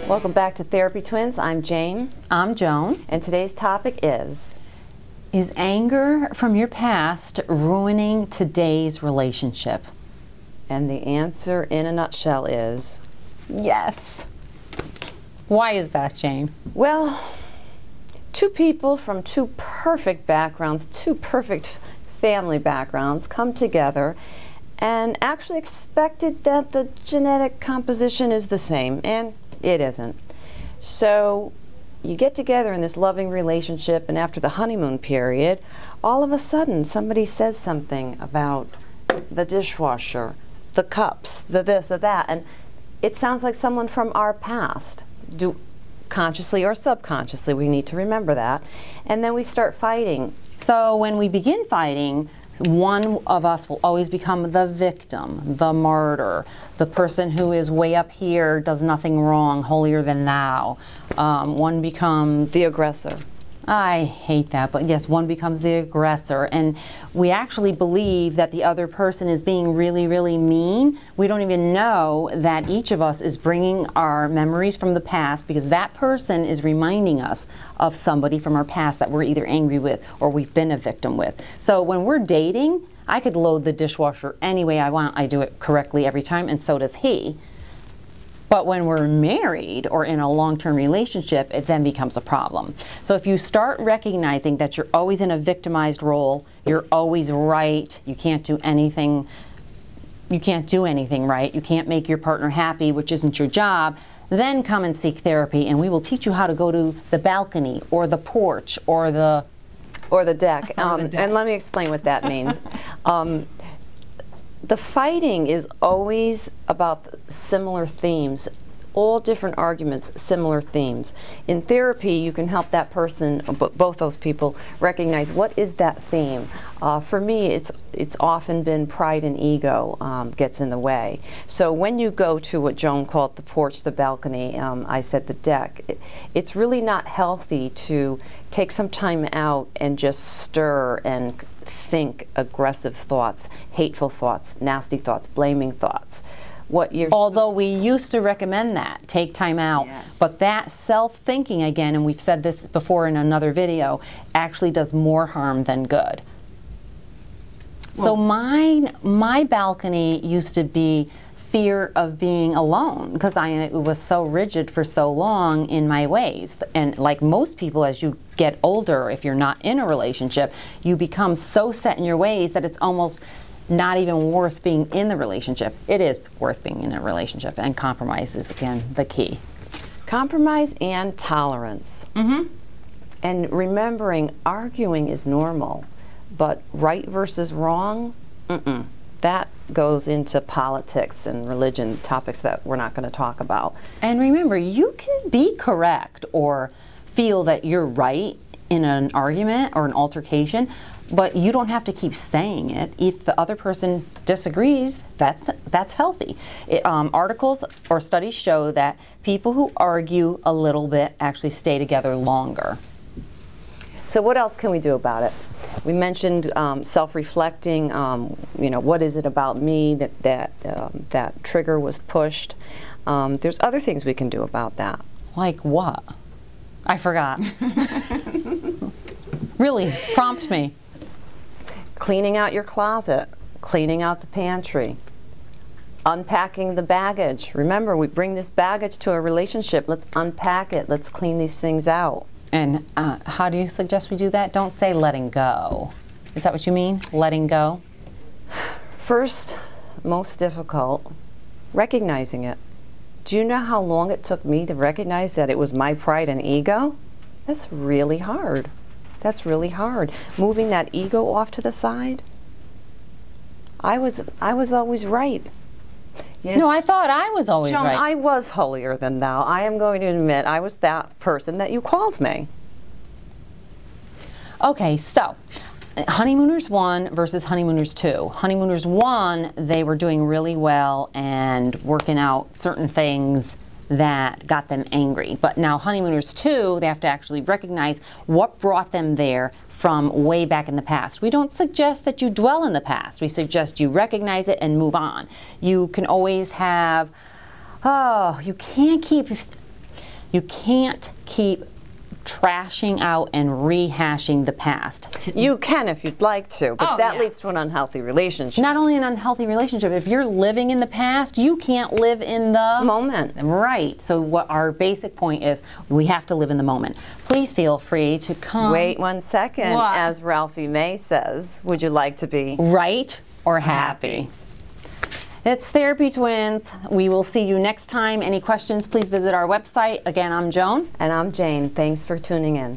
Welcome back to Therapy Twins. I'm Jane. I'm Joan. And today's topic is anger from your past ruining today's relationship? And the answer in a nutshell is yes. Why is that, Jane? Well, two people from two perfect backgrounds, two perfect family backgrounds come together and actually expected that the genetic composition is the same, and it isn't. So you get together in this loving relationship, and after the honeymoon period, all of a sudden somebody says something about the dishwasher, the cups, the this, the that, and it sounds like someone from our past. Consciously or subconsciously, we need to remember that. And then we start fighting. So when we begin fighting, one of us will always become the victim, the martyr, the person who is way up here, does nothing wrong, holier than thou. One becomes the aggressor. I hate that, but yes, one becomes the aggressor, and we actually believe that the other person is being really, really mean. We don't even know that each of us is bringing our memories from the past because that person is reminding us of somebody from our past that we're either angry with or we've been a victim with. So when we're dating, I could load the dishwasher any way I want. I do it correctly every time, and so does he. But when we're married or in a long-term relationship, it then becomes a problem. So if you start recognizing that you're always in a victimized role, you're always right, you can't do anything right, you can't make your partner happy, which isn't your job, then come and seek therapy, and we will teach you how to go to the balcony or the porch or the deck. And let me explain what that means. The fighting is always about similar themes, all different arguments, similar themes. In therapy, you can help that person, both those people, recognize what is that theme. For me, it's often been pride and ego gets in the way. So when you go to what Joan called the porch, the balcony, I said the deck, it's really not healthy to take some time out and just stir and think aggressive thoughts, hateful thoughts, nasty thoughts, blaming thoughts. Although we used to recommend that, take time out, yes. But that self-thinking again, and we've said this before in another video, actually does more harm than good. Well, so my balcony used to be fear of being alone because I was so rigid for so long in my ways. And like most people, as you get older, if you're not in a relationship, you become so set in your ways that it's almost not even worth being in the relationship. It is worth being in a relationship, and compromise is, again, the key. Compromise and tolerance. Mm-hmm. And remembering arguing is normal, but right versus wrong, that goes into politics and religion, topics that we're not going to talk about. And remember, you can be correct or feel that you're right in an argument or an altercation, but you don't have to keep saying it. If the other person disagrees, that's healthy. Articles or studies show that people who argue a little bit actually stay together longer. So what else can we do about it? We mentioned self-reflecting. What is it about me that trigger was pushed? There's other things we can do about that. Like what? I forgot. Really, prompt me. Cleaning out your closet, cleaning out the pantry, unpacking the baggage. Remember, we bring this baggage to a relationship. Let's unpack it. Let's clean these things out. And how do you suggest we do that? Don't say letting go. Is that what you mean, letting go? First, most difficult, recognizing it. Do you know how long it took me to recognize that it was my pride and ego? That's really hard. That's really hard. Moving that ego off to the side. I was always right. Yes. No, I thought I was always Joan, right. I was holier than thou. I am going to admit I was that person that you called me. Okay, so Honeymooners 1 versus Honeymooners 2. Honeymooners 1, they were doing really well and working out certain things that got them angry. But now Honeymooners 2, they have to actually recognize what brought them there from way back in the past. We don't suggest that you dwell in the past. We suggest you recognize it and move on. You can always have, you can't keep, You can't keep trashing out and rehashing the past. You can if you'd like to, but that leads to an unhealthy relationship. Not only an unhealthy relationship, if you're living in the past, you can't live in the moment. Right. So what our basic point is, we have to live in the moment. Please feel free to come. Wait 1 second. What? As Ralphie May says, would you like to be right or happy? It's Therapy Twins. We will see you next time. Any questions, please visit our website. Again, I'm Joan. And I'm Jane. Thanks for tuning in.